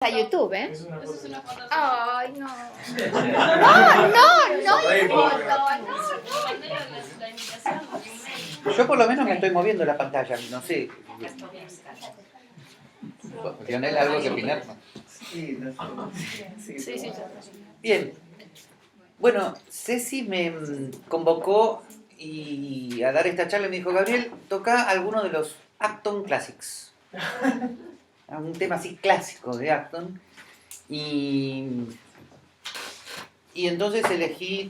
A YouTube, ¿eh? Eso es una foto. Ay, no. No hay foto. La invitación. Yo por lo menos me estoy moviendo la pantalla, no sé. Lionel, ¿algo que opinar? Sí, Sí. Bien. Bueno, Ceci me convocó a dar esta charla y me dijo, Gabriel, toca alguno de los Acton Classics. Un tema así clásico de Acton. Y entonces elegí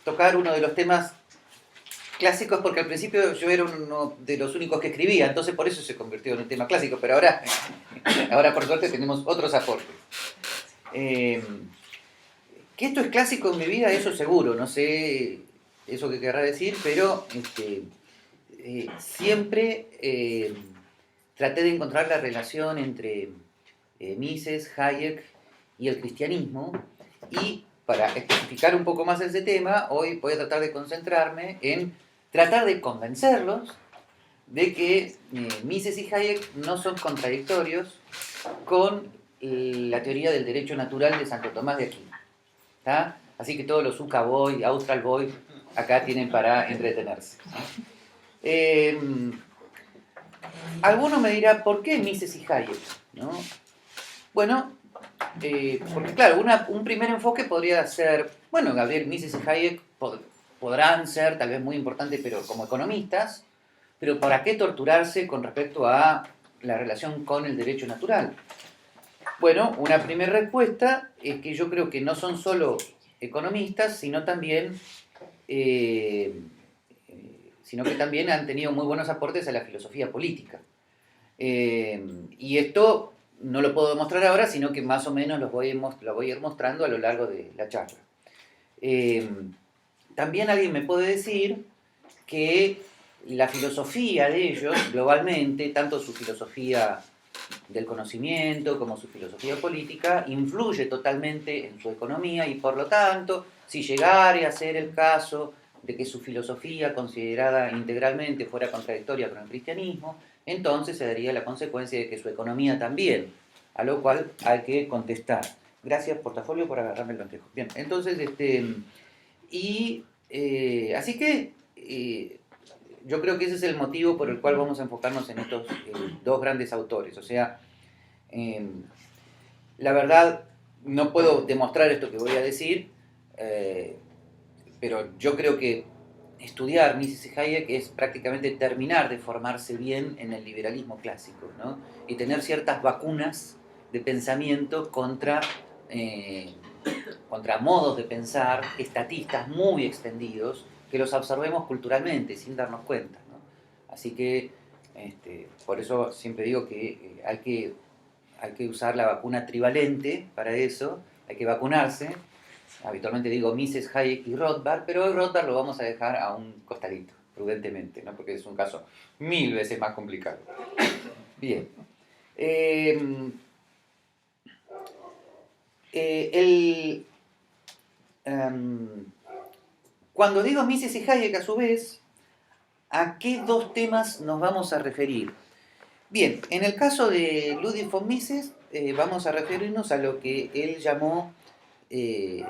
tocar uno de los temas clásicos porque al principio yo era uno de los únicos que escribía, entonces por eso se convirtió en un tema clásico, pero ahora por suerte tenemos otros aportes. Que esto es clásico en mi vida, eso seguro, no sé eso que querrá decir, pero siempre traté de encontrar la relación entre Mises, Hayek y el cristianismo, y para especificar un poco más ese tema, hoy voy a tratar de concentrarme en tratar de convencerlos de que Mises y Hayek no son contradictorios con la teoría del derecho natural de Santo Tomás de Aquino. ¿Tá? Así que todos los Uca Boy, Austral Boy, acá tienen para entretenerse. Alguno me dirá, ¿por qué Mises y Hayek? ¿No? Bueno, porque claro, un primer enfoque podría ser, bueno, Gabriel, Mises y Hayek podrán ser tal vez muy importantes pero como economistas, pero ¿para qué torturarse con respecto a la relación con el derecho natural? Bueno, una primera respuesta es que yo creo que no son solo economistas, sino que también han tenido muy buenos aportes a la filosofía política. Y esto no lo puedo demostrar ahora, sino que más o menos lo voy a ir mostrando a lo largo de la charla. También alguien me puede decir que la filosofía de ellos, globalmente, tanto su filosofía del conocimiento como su filosofía política, influye totalmente en su economía y por lo tanto, si llegare a ser el caso de que su filosofía considerada integralmente fuera contradictoria con el cristianismo, entonces se daría la consecuencia de que su economía también, a lo cual hay que contestar. Gracias, portafolio, por agarrarme el anteojo. Bien, entonces, así que yo creo que ese es el motivo por el cual vamos a enfocarnos en estos dos grandes autores. O sea, la verdad, no puedo demostrar esto que voy a decir, pero yo creo que estudiar Mises y Hayek es prácticamente terminar de formarse bien en el liberalismo clásico, ¿no? Y tener ciertas vacunas de pensamiento contra modos de pensar estatistas muy extendidos que los absorbemos culturalmente sin darnos cuenta, ¿no? Así que por eso siempre digo que hay que usar la vacuna trivalente para eso, hay que vacunarse. Habitualmente digo Mises, Hayek y Rothbard, pero hoy Rothbard lo vamos a dejar a un costadito, prudentemente, ¿no? Porque es un caso 1000 veces más complicado. Bien. Cuando digo Mises y Hayek, a su vez, ¿a qué dos temas nos vamos a referir? Bien, en el caso de Ludwig von Mises, vamos a referirnos a lo que él llamó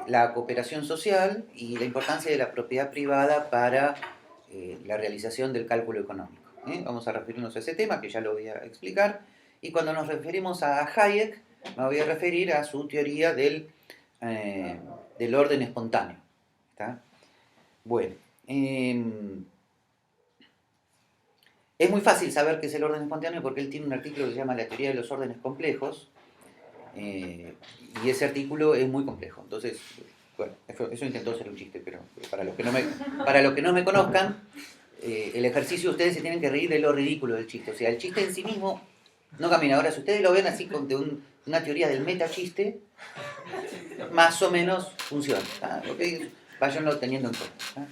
la cooperación social y la importancia de la propiedad privada para la realización del cálculo económico. Vamos a referirnos a ese tema, que ya lo voy a explicar. Y cuando nos referimos a Hayek, me voy a referir a su teoría del orden espontáneo. ¿Está? Bueno, es muy fácil saber qué es el orden espontáneo porque él tiene un artículo que se llama La teoría de los órdenes complejos, y ese artículo es muy complejo. Entonces, bueno, eso intentó ser un chiste, pero para los que no me conozcan, el ejercicio, ustedes se tienen que reír de lo ridículo del chiste. O sea, el chiste en sí mismo no camina. Ahora, si ustedes lo ven así con una teoría del metachiste, más o menos funciona. ¿Okay? Váyanlo teniendo en cuenta.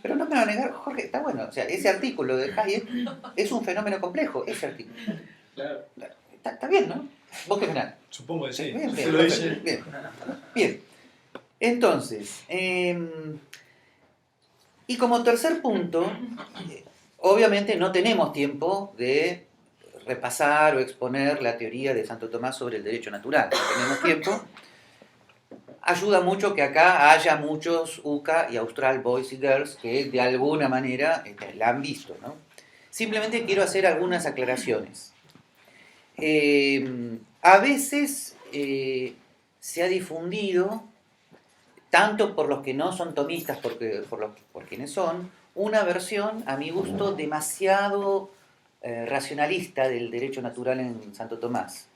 Pero no me van a negar, Jorge, está bueno. O sea, ese artículo de Hayek es un fenómeno complejo, ese artículo. Claro. Está bien, ¿no? ¿Vos qué opinás? Supongo que sí. Bien, Se lo dice. Bien. Entonces, y como tercer punto, obviamente no tenemos tiempo de repasar o exponer la teoría de Santo Tomás sobre el derecho natural. No tenemos tiempo. Ayuda mucho que acá haya muchos UCA y Austral Boys y Girls que de alguna manera la han visto, ¿no? Simplemente quiero hacer algunas aclaraciones. A veces se ha difundido, tanto por los que no son tomistas, por quienes son, una versión, a mi gusto, demasiado racionalista del derecho natural en Santo Tomás.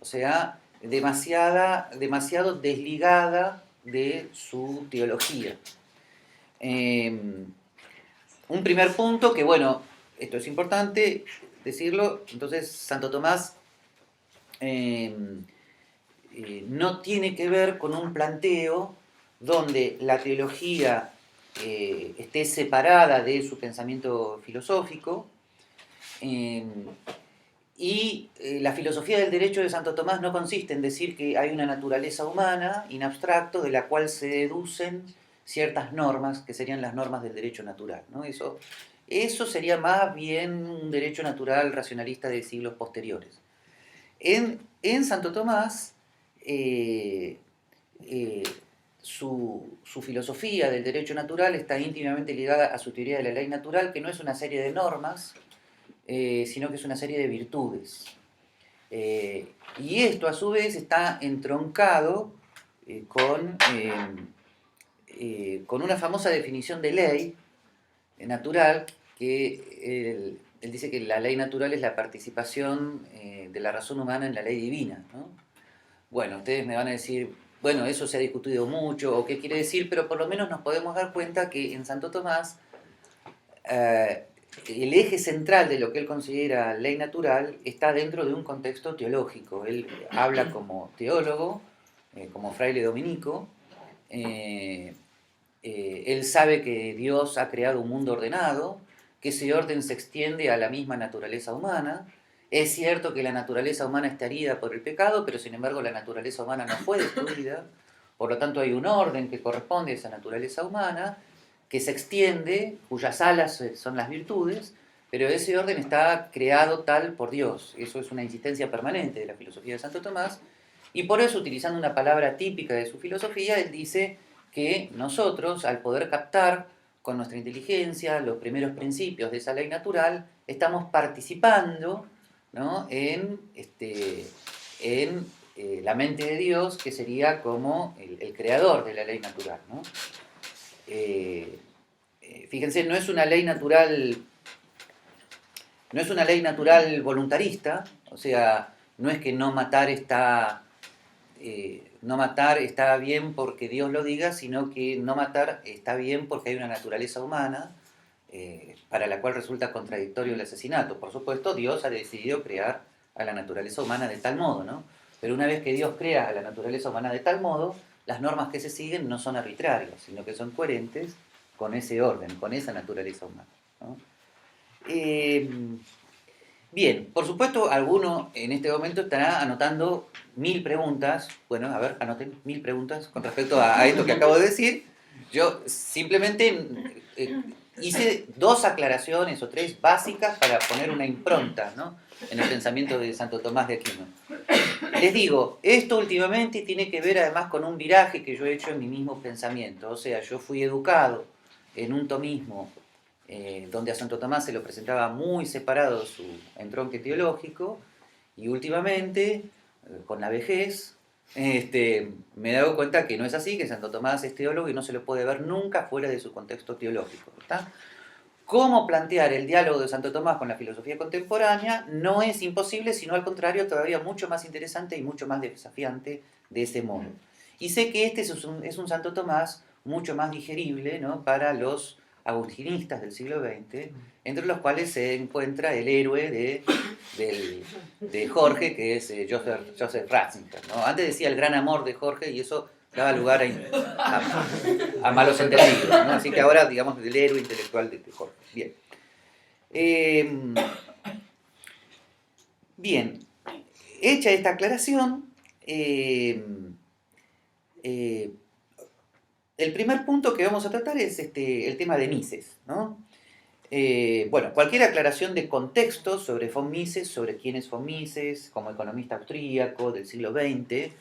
O sea, demasiado desligada de su teología. Un primer punto que, bueno, esto es importante decirlo, entonces Santo Tomás no tiene que ver con un planteo donde la teología esté separada de su pensamiento filosófico, y la filosofía del derecho de Santo Tomás no consiste en decir que hay una naturaleza humana, in abstracto, de la cual se deducen ciertas normas, que serían las normas del derecho natural, ¿no? Eso sería más bien un derecho natural racionalista de siglos posteriores. En Santo Tomás, su filosofía del derecho natural está íntimamente ligada a su teoría de la ley natural, que no es una serie de normas, sino que es una serie de virtudes. Y esto, a su vez, está entroncado con una famosa definición de ley natural, que él dice que la ley natural es la participación de la razón humana en la ley divina, ¿no? Bueno, ustedes me van a decir, bueno, eso se ha discutido mucho, o qué quiere decir, pero por lo menos nos podemos dar cuenta que en Santo Tomás el eje central de lo que él considera ley natural está dentro de un contexto teológico. Él habla como teólogo, como fraile dominico. Él sabe que Dios ha creado un mundo ordenado, que ese orden se extiende a la misma naturaleza humana. Es cierto que la naturaleza humana está herida por el pecado, pero sin embargo la naturaleza humana no fue destruida. Por lo tanto hay un orden que corresponde a esa naturaleza humana, que se extiende, cuyas alas son las virtudes, pero ese orden está creado tal por Dios. Eso es una insistencia permanente de la filosofía de Santo Tomás, y por eso, utilizando una palabra típica de su filosofía, él dice que nosotros, al poder captar con nuestra inteligencia los primeros principios de esa ley natural, estamos participando, ¿no?, en la mente de Dios, que sería como el creador de la ley natural, ¿no? Fíjense, no es una ley natural voluntarista, o sea, no es que no matar está bien porque Dios lo diga, sino que no matar está bien porque hay una naturaleza humana para la cual resulta contradictorio el asesinato. Por supuesto, Dios ha decidido crear a la naturaleza humana de tal modo, ¿no? Pero una vez que Dios crea a la naturaleza humana de tal modo, las normas que se siguen no son arbitrarias, sino que son coherentes con ese orden, con esa naturaleza humana, ¿no? Bien, por supuesto, alguno en este momento estará anotando 1000 preguntas. Bueno, a ver, anoten 1000 preguntas con respecto a esto que acabo de decir. Yo simplemente hice 2 aclaraciones o 3 básicas para poner una impronta, ¿no?, en el pensamiento de Santo Tomás de Aquino. Les digo, esto últimamente tiene que ver además con un viraje que yo he hecho en mi mismo pensamiento. O sea, yo fui educado en un tomismo donde a Santo Tomás se lo presentaba muy separado su entronque teológico, y últimamente, con la vejez, me he dado cuenta que no es así, que Santo Tomás es teólogo y no se lo puede ver nunca fuera de su contexto teológico, ¿está? Cómo plantear el diálogo de Santo Tomás con la filosofía contemporánea no es imposible, sino al contrario, todavía mucho más interesante y mucho más desafiante de ese modo. Y sé que este es un Santo Tomás mucho más digerible, ¿no?, para los agustinistas del siglo XX, entre los cuales se encuentra el héroe de Jorge, que es Joseph Ratzinger, ¿no? Antes decía el gran amor de Jorge, y eso daba lugar a malos entendidos, ¿no? Así que ahora, digamos, el héroe intelectual de Jorge. Bien. Bien. Hecha esta aclaración, el primer punto que vamos a tratar es el tema de Mises, ¿no? Bueno, cualquier aclaración de contexto sobre von Mises, sobre quién es von Mises, como economista austríaco del siglo XX,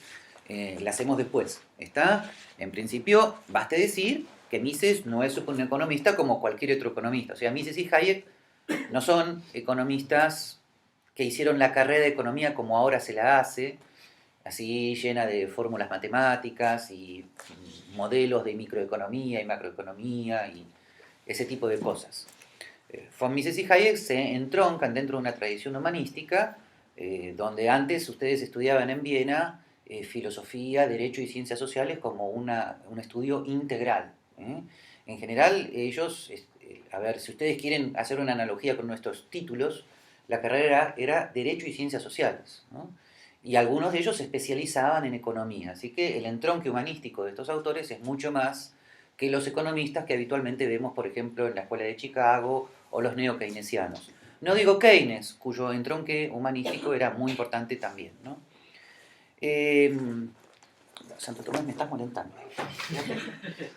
la hacemos después. ¿Está? En principio, baste decir que Mises no es un economista como cualquier otro economista. O sea, Mises y Hayek no son economistas que hicieron la carrera de economía como ahora se la hace, así llena de fórmulas matemáticas y modelos de microeconomía y macroeconomía y ese tipo de cosas. Von Mises y Hayek se entroncan dentro de una tradición humanística donde antes ustedes estudiaban en Viena filosofía, derecho y ciencias sociales como un estudio integral. En general, ellos, a ver, si ustedes quieren hacer una analogía con nuestros títulos, la carrera era derecho y ciencias sociales, ¿no? Y algunos de ellos se especializaban en economía, así que el entronque humanístico de estos autores es mucho más que los economistas que habitualmente vemos, por ejemplo, en la Escuela de Chicago o los neo-keynesianos. No digo Keynes, cuyo entronque humanístico era muy importante también, ¿no? Santo Tomás, me estás molestando.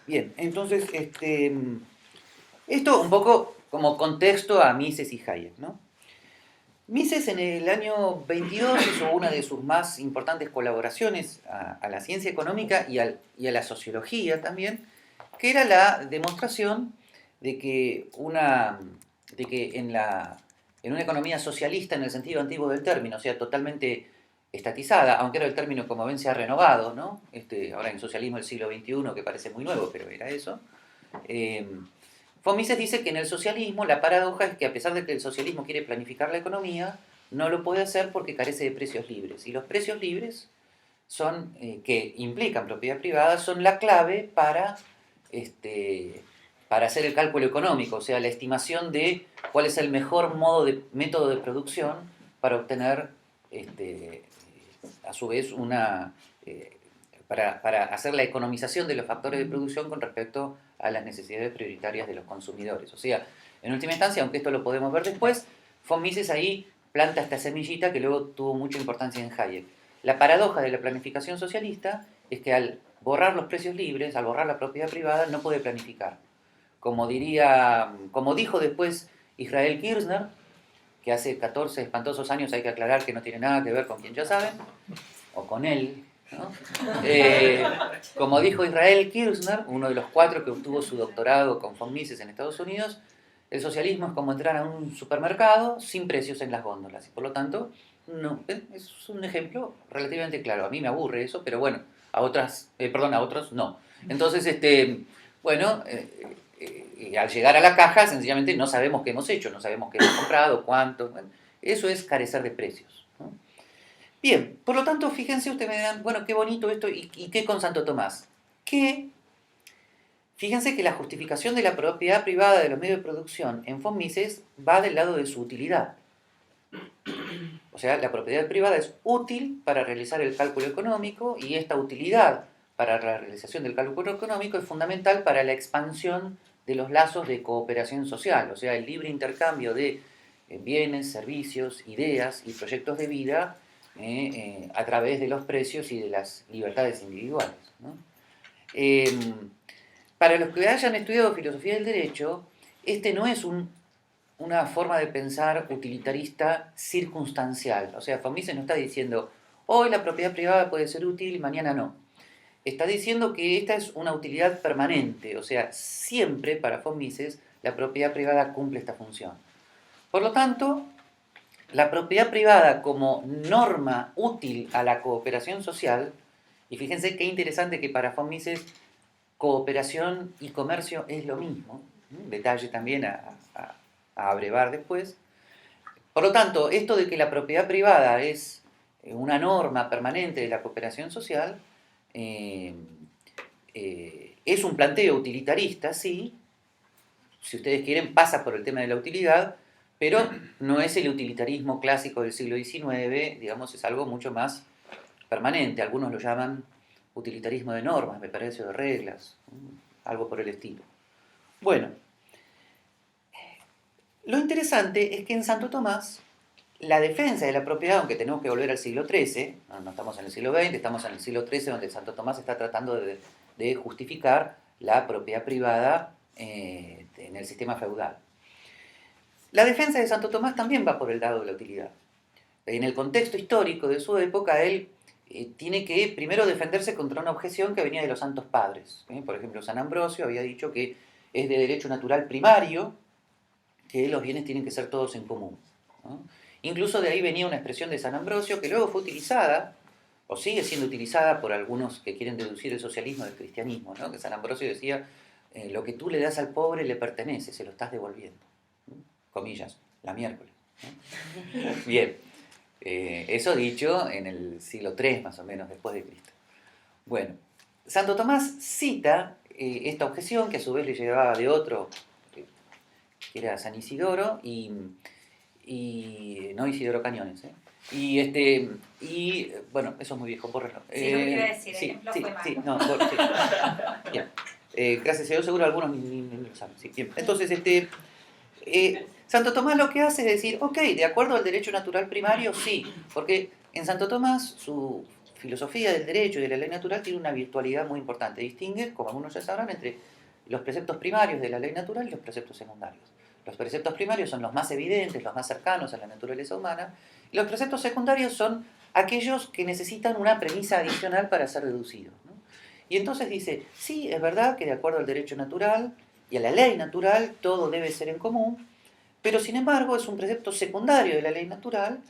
Bien, entonces, esto un poco como contexto a Mises y Hayek, ¿no? Mises en el año 22 hizo una de sus más importantes colaboraciones a la ciencia económica y a la sociología también, que era la demostración de que en una economía socialista en el sentido antiguo del término, o sea, totalmente estatizada, aunque ahora el término, como ven, se ha renovado, ¿no? Ahora en socialismo del siglo XXI, que parece muy nuevo, pero era eso. Von Mises dice que en el socialismo la paradoja es que a pesar de que el socialismo quiere planificar la economía, no lo puede hacer porque carece de precios libres. Y los precios libres son, que implican propiedad privada, son la clave para hacer el cálculo económico, o sea, la estimación de cuál es el mejor método de producción para obtener, a su vez, para hacer la economización de los factores de producción con respecto a las necesidades prioritarias de los consumidores. O sea, en última instancia, aunque esto lo podemos ver después, von Mises ahí planta esta semillita que luego tuvo mucha importancia en Hayek. La paradoja de la planificación socialista es que al borrar los precios libres, al borrar la propiedad privada, no puede planificar. Como dijo después Israel Kirzner, que hace 14 espantosos años, hay que aclarar que no tiene nada que ver con quien ya saben, o con él, ¿no? Como dijo Israel Kirzner, uno de los 4 que obtuvo su doctorado con von Mises en Estados Unidos, el socialismo es como entrar a un supermercado sin precios en las góndolas. Y por lo tanto, no, es un ejemplo relativamente claro. A mí me aburre eso, pero bueno, a otros no. Entonces, bueno, al llegar a la caja, sencillamente no sabemos qué hemos hecho, no sabemos qué hemos comprado, cuánto. Bueno, eso es carecer de precios, ¿no? Bien, por lo tanto, fíjense, ustedes me dirán, bueno, qué bonito esto, ¿y qué con Santo Tomás? Fíjense que la justificación de la propiedad privada de los medios de producción en von Mises va del lado de su utilidad. O sea, la propiedad privada es útil para realizar el cálculo económico y esta utilidad para la realización del cálculo económico es fundamental para la expansión de los lazos de cooperación social, o sea, el libre intercambio de bienes, servicios, ideas y proyectos de vida a través de los precios y de las libertades individuales, ¿no? Para los que hayan estudiado filosofía del derecho, no es una forma de pensar utilitarista circunstancial. O sea, von Mises no está diciendo, hoy la propiedad privada puede ser útil, mañana no. Está diciendo que esta es una utilidad permanente, o sea, siempre para von Mises la propiedad privada cumple esta función. Por lo tanto, la propiedad privada como norma útil a la cooperación social, y fíjense qué interesante que para von Mises cooperación y comercio es lo mismo, un detalle también a abrevar después. Por lo tanto, esto de que la propiedad privada es una norma permanente de la cooperación social, es un planteo utilitarista, sí, si ustedes quieren pasa por el tema de la utilidad, pero no es el utilitarismo clásico del siglo XIX, digamos, es algo mucho más permanente. Algunos lo llaman utilitarismo de normas, me parece, o de reglas, algo por el estilo. Bueno, lo interesante es que en Santo Tomás, la defensa de la propiedad, aunque tenemos que volver al siglo XIII, no estamos en el siglo XX, estamos en el siglo XIII, donde Santo Tomás está tratando de justificar la propiedad privada en el sistema feudal. La defensa de Santo Tomás también va por el lado de la utilidad. En el contexto histórico de su época, él tiene que primero defenderse contra una objeción que venía de los santos padres. Por ejemplo, San Ambrosio había dicho que es de derecho natural primario que los bienes tienen que ser todos en común, ¿no? Incluso de ahí venía una expresión de San Ambrosio que luego fue utilizada, o sigue siendo utilizada por algunos que quieren deducir el socialismo del cristianismo, ¿no? Que San Ambrosio decía, lo que tú le das al pobre le pertenece, se lo estás devolviendo. Comillas, la miércoles, ¿no? Bien, eso dicho en el siglo III más o menos después de Cristo. Bueno, Santo Tomás cita esta objeción que a su vez le llevaba de otro, que era San Isidoro, no Isidoro Cañones, bueno, eso es muy viejo, bórralo. Sí, lo que iba a decir, sí, ejemplo sí, fue malo. sí, no, sí. Bien. Gracias a Dios, seguro algunos ni lo saben. Sí, bien. Entonces, Santo Tomás lo que hace es decir, ok, de acuerdo al derecho natural primario, sí, porque en Santo Tomás su filosofía del derecho y de la ley natural tiene una virtualidad muy importante. Distingue, como algunos ya sabrán, entre los preceptos primarios de la ley natural y los preceptos secundarios. Los preceptos primarios son los más evidentes, los más cercanos a la naturaleza humana, y los preceptos secundarios son aquellos que necesitan una premisa adicional para ser deducidos, ¿no? Y entonces dice, sí, es verdad que de acuerdo al derecho natural y a la ley natural todo debe ser en común, pero sin embargo es un precepto secundario de la ley natural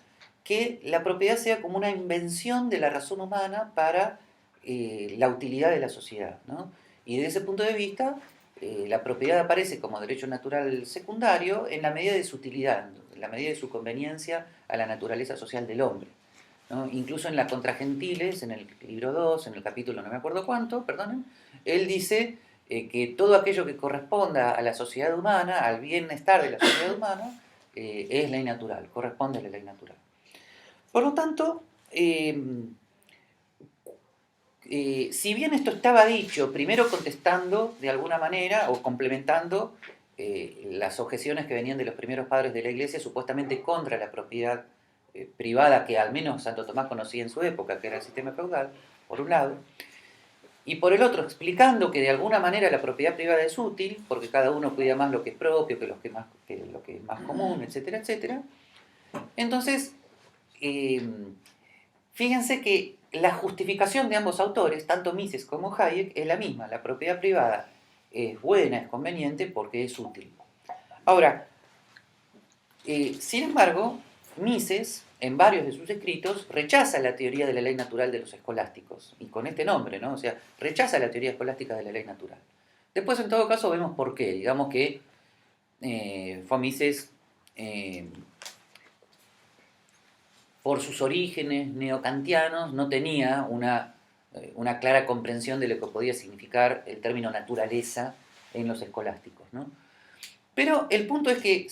que la propiedad sea como una invención de la razón humana para la utilidad de la sociedad, ¿no? Y desde ese punto de vista, la propiedad aparece como derecho natural secundario en la medida de su utilidad, en la medida de su conveniencia a la naturaleza social del hombre, ¿no? Incluso en la Contra Gentiles, en el libro 2, en el capítulo no me acuerdo cuánto, perdonen, él dice que todo aquello que corresponda a la sociedad humana, al bienestar de la sociedad humana, es ley natural, corresponde a la ley natural. Por lo tanto, si bien esto estaba dicho, primero contestando de alguna manera o complementando las objeciones que venían de los primeros padres de la Iglesia supuestamente contra la propiedad privada que al menos Santo Tomás conocía en su época, que era el sistema feudal, por un lado, y por el otro explicando que de alguna manera la propiedad privada es útil, porque cada uno cuida más lo que es propio que lo que es más común, etcétera, etcétera. Entonces, fíjense que la justificación de ambos autores, tanto Mises como Hayek, es la misma. La propiedad privada es buena, es conveniente porque es útil. Ahora, sin embargo, Mises, en varios de sus escritos, rechaza la teoría de la ley natural de los escolásticos, y con este nombre, ¿no? O sea, rechaza la teoría escolástica de la ley natural. Después, en todo caso, vemos por qué. Digamos que fue Mises, por sus orígenes neocantianos, no tenía una clara comprensión de lo que podía significar el término naturaleza en los escolásticos, ¿no? Pero el punto es que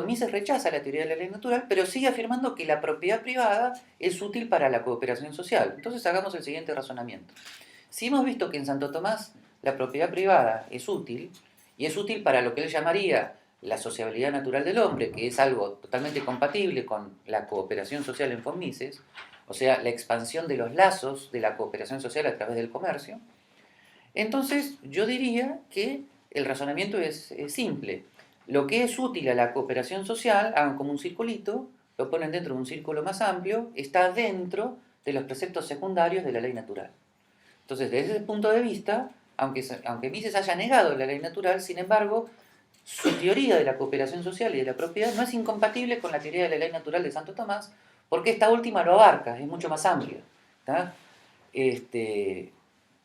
Mises rechaza la teoría de la ley natural, pero sigue afirmando que la propiedad privada es útil para la cooperación social. Entonces hagamos el siguiente razonamiento. Si hemos visto que en Santo Tomás la propiedad privada es útil, y es útil para lo que él llamaría la sociabilidad natural del hombre, que es algo totalmente compatible con la cooperación social en von Mises, o sea, la expansión de los lazos de la cooperación social a través del comercio, entonces yo diría que el razonamiento es simple. Lo que es útil a la cooperación social, hagan como un circulito, lo ponen dentro de un círculo más amplio, está dentro de los preceptos secundarios de la ley natural. Entonces, desde ese punto de vista, aunque Mises haya negado la ley natural, sin embargo, su teoría de la cooperación social y de la propiedad no es incompatible con la teoría de la ley natural de Santo Tomás, porque esta última lo abarca, es mucho más amplia, ¿tá?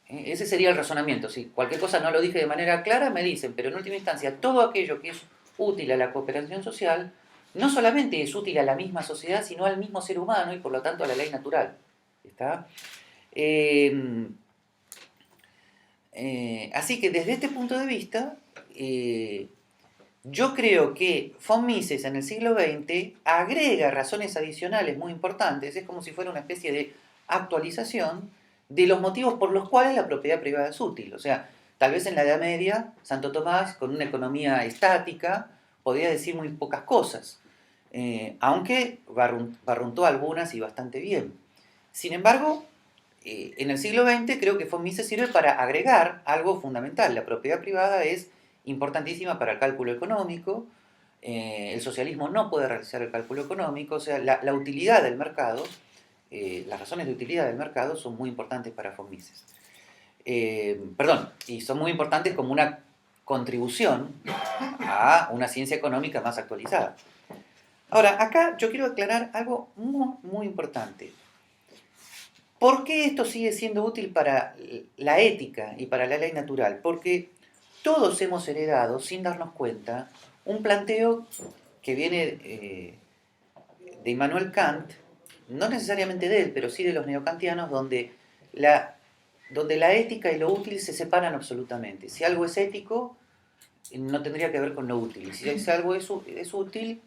Ese sería el razonamiento. Si cualquier cosa no lo dije de manera clara, me dicen, pero en última instancia, todo aquello que es útil a la cooperación social, no solamente es útil a la misma sociedad, sino al mismo ser humano y por lo tanto a la ley natural. ¿Está? Así que desde este punto de vista, yo creo que von Mises en el siglo XX agrega razones adicionales muy importantes, es como si fuera una especie de actualización de los motivos por los cuales la propiedad privada es útil. O sea, tal vez en la Edad Media, Santo Tomás, con una economía estática, podía decir muy pocas cosas, aunque barruntó algunas y bastante bien. Sin embargo, en el siglo XX creo que von Mises sirve para agregar algo fundamental. La propiedad privada es importantísima para el cálculo económico, el socialismo no puede realizar el cálculo económico, o sea, la utilidad del mercado, las razones de utilidad del mercado son muy importantes para von Mises. Y son muy importantes como una contribución a una ciencia económica más actualizada. Ahora, acá yo quiero aclarar algo muy, muy importante. ¿Por qué esto sigue siendo útil para la ética y para la ley natural? Porque todos hemos heredado, sin darnos cuenta, un planteo que viene de Immanuel Kant, no necesariamente de él, pero sí de los neokantianos, donde la ética y lo útil se separan absolutamente. Si algo es ético, no tendría que ver con lo útil. Si algo es útil,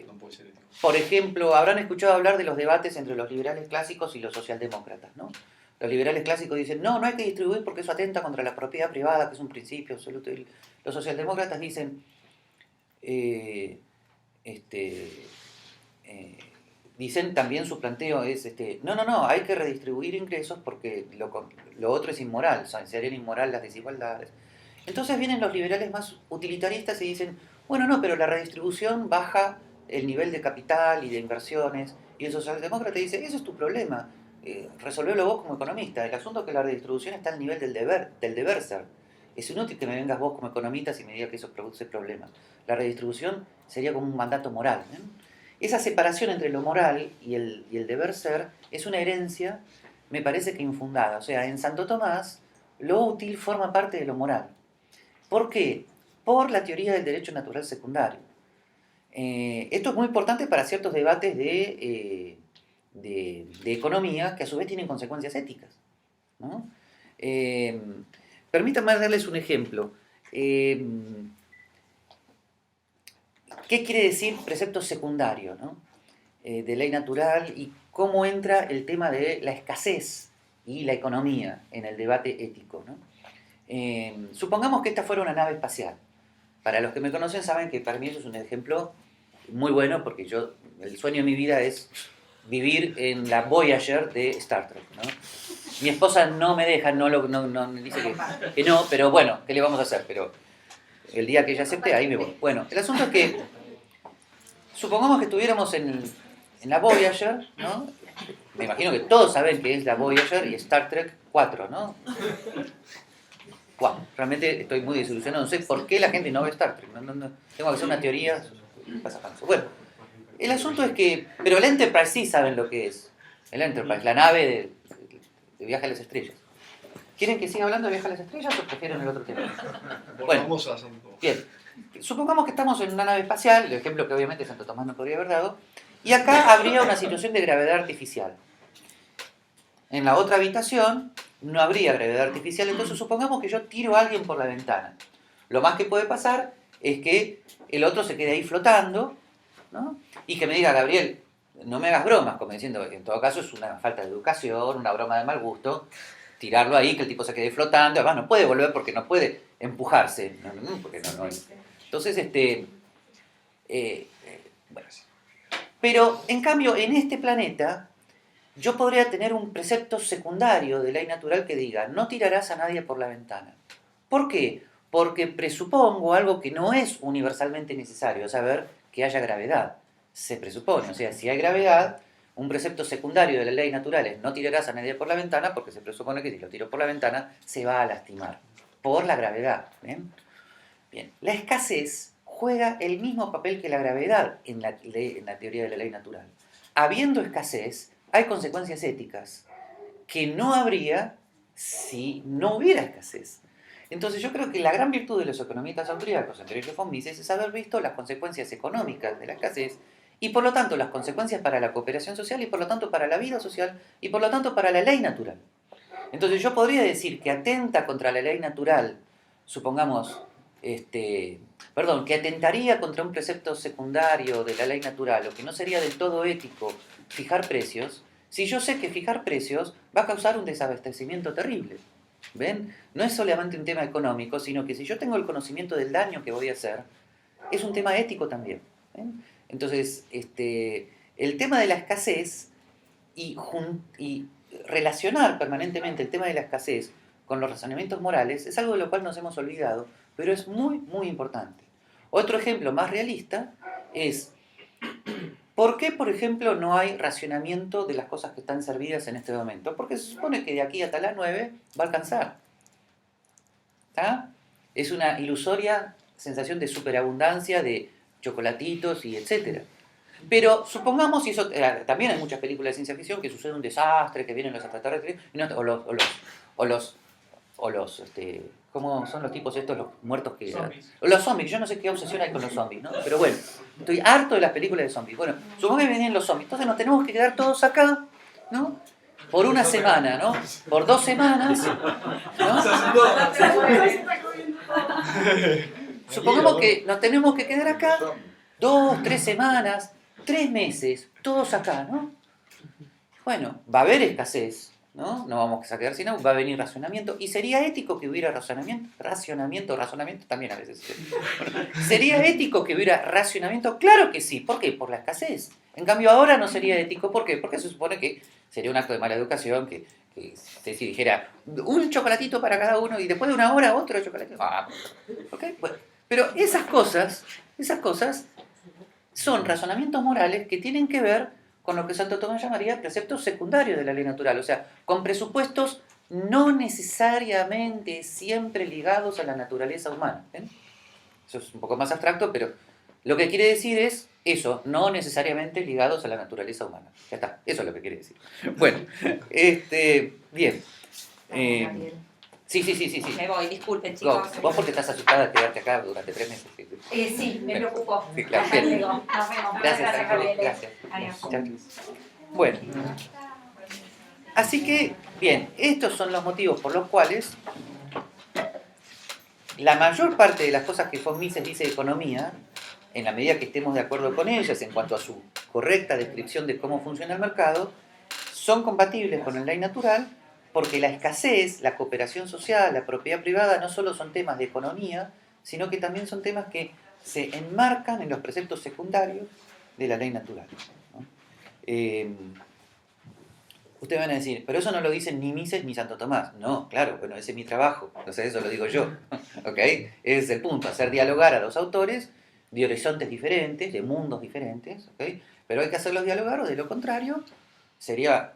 No puede ser ético. por ejemplo, habrán escuchado hablar de los debates entre los liberales clásicos y los socialdemócratas, ¿no? Los liberales clásicos dicen, no hay que distribuir porque eso atenta contra la propiedad privada, que es un principio absoluto. Y los socialdemócratas dicen, dicen también su planteo es, hay que redistribuir ingresos porque lo otro es inmoral, o sea, serían inmoral las desigualdades. Entonces vienen los liberales más utilitaristas y dicen, pero la redistribución baja el nivel de capital y de inversiones. Y el socialdemócrata dice, eso es tu problema, resolvélo vos como economista. El asunto es que la redistribución está al nivel del deber ser. Es inútil que me vengas vos como economista y me digas que eso produce problemas. La redistribución sería como un mandato moral, ¿eh? Esa separación entre lo moral y el deber ser es una herencia, me parece que infundada. O sea, en Santo Tomás, lo útil forma parte de lo moral. ¿Por qué? Por la teoría del derecho natural secundario. Esto es muy importante para ciertos debates de economía que a su vez tienen consecuencias éticas, ¿no? Permítanme darles un ejemplo. ¿Qué quiere decir precepto secundario, ¿no? De ley natural y cómo entra el tema de la escasez y la economía en el debate ético, ¿no? Supongamos que esta fuera una nave espacial. Para los que me conocen saben que para mí eso es un ejemplo muy bueno porque el sueño de mi vida es vivir en la Voyager de Star Trek, ¿no? Mi esposa no me deja, no dice que no, pero bueno, ¿qué le vamos a hacer? Pero el día que ella acepte, ahí me voy. Bueno, el asunto es que supongamos que estuviéramos en la Voyager, ¿no? Me imagino que todos saben que es la Voyager y Star Trek 4, ¿no? Wow, realmente estoy muy desilusionado. No sé por qué la gente no ve Star Trek. Tengo que hacer una teoría. Bueno, el asunto es que... Pero el Enterprise sí saben lo que es. El Enterprise, la nave de viaje a las estrellas. ¿Quieren que siga hablando de viaje a las estrellas o prefieren el otro tema? Bueno, Vamos a Santo Tomás. Bien. Supongamos que estamos en una nave espacial, el ejemplo que obviamente Santo Tomás no podría haber dado, y acá habría una situación de gravedad artificial. En la otra habitación no habría gravedad artificial, entonces supongamos que yo tiro a alguien por la ventana. Lo más que puede pasar es que el otro se quede ahí flotando, ¿no? Y que me diga, Gabriel, no me hagas bromas, como diciendo, en todo caso es una falta de educación, una broma de mal gusto, tirarlo ahí, que el tipo se quede flotando, además no puede volver porque no puede empujarse, porque no. Entonces, bueno. Pero, en cambio, en este planeta, yo podría tener un precepto secundario de ley natural que diga, no tirarás a nadie por la ventana. ¿Por qué? Porque presupongo algo que no es universalmente necesario, saber que haya gravedad. Se presupone, o sea, si hay gravedad, un precepto secundario de la ley natural es no tirarás a nadie por la ventana, porque se presupone que si lo tiro por la ventana se va a lastimar, por la gravedad. ¿Bien? Bien. La escasez juega el mismo papel que la gravedad en la teoría de la ley natural. Habiendo escasez, hay consecuencias éticas que no habría si no hubiera escasez. Entonces yo creo que la gran virtud de los economistas austríacos, entre ellos von Mises, es haber visto las consecuencias económicas de la escasez y por lo tanto las consecuencias para la cooperación social y por lo tanto para la vida social y por lo tanto para la ley natural. Entonces yo podría decir que atenta contra la ley natural, supongamos, que atentaría contra un precepto secundario de la ley natural o que no sería del todo ético fijar precios, si yo sé que fijar precios va a causar un desabastecimiento terrible. ¿Ven? No es solamente un tema económico, sino que si yo tengo el conocimiento del daño que voy a hacer, es un tema ético también. ¿Ven? Entonces, el tema de la escasez y relacionar permanentemente el tema de la escasez con los razonamientos morales es algo de lo cual nos hemos olvidado, pero es muy, muy importante. Otro ejemplo más realista es, ¿por qué, por ejemplo, no hay racionamiento de las cosas que están servidas en este momento? Porque se supone que de aquí hasta las 9 va a alcanzar. ¿Está? Es una ilusoria sensación de superabundancia de chocolatitos y etcétera. Pero supongamos, y eso también hay muchas películas de ciencia ficción, que sucede un desastre, que vienen los extraterrestres, o los ¿cómo son los tipos estos, los muertos que... Zombies. Los zombies, yo no sé qué obsesión hay con los zombies, ¿no? Pero bueno, estoy harto de las películas de zombies. Bueno, supongamos que vienen los zombies, entonces nos tenemos que quedar todos acá, ¿no? Por una semana, ¿no? Por 2 semanas, ¿no? Supongamos que nos tenemos que quedar acá 2, 3 semanas, 3 meses, todos acá, ¿no? Bueno, va a haber escasez, ¿no? No vamos a quedar sin agua, va a venir racionamiento. ¿Y sería ético que hubiera racionamiento? Razonamiento también a veces. Bueno, ¿sería ético que hubiera racionamiento? Claro que sí. ¿Por qué? Por la escasez. En cambio ahora no sería ético. ¿Por qué? Porque se supone que sería un acto de mala educación que si dijera un chocolatito para cada uno y después de una hora otro chocolatito. ¿Ok? Bueno, pero esas cosas son razonamientos morales que tienen que ver con lo que Santo Tomás llamaría preceptos secundarios de la ley natural, o sea, con presupuestos no necesariamente siempre ligados a la naturaleza humana. ¿Ven? Eso es un poco más abstracto, pero lo que quiere decir es eso, no necesariamente ligados a la naturaleza humana. Ya está, eso es lo que quiere decir. Bueno, bien. Sí. Me voy, disculpen, Go. chicos. Vos porque estás asustada de quedarte acá durante 3 meses. Sí, me preocupó. Sí, claro. Hasta Bien. luego. Nos vemos. Muchas Gracias, gracias, Gabriel. gracias. Adiós. Chao. Bueno, así que, bien, estos son los motivos por los cuales la mayor parte de las cosas que von Mises dice de economía, en la medida que estemos de acuerdo con ellas en cuanto a su correcta descripción de cómo funciona el mercado, son compatibles con la ley natural, porque la escasez, la cooperación social, la propiedad privada no solo son temas de economía, sino que también son temas que se enmarcan en los preceptos secundarios de la ley natural, ¿no? Ustedes van a decir, pero eso no lo dicen ni Mises ni Santo Tomás. No, claro, bueno, ese es mi trabajo, entonces eso lo digo yo. ¿Ok? Ese es el punto, hacer dialogar a los autores de horizontes diferentes, de mundos diferentes, ¿ok? Pero hay que hacerlos dialogar, o de lo contrario sería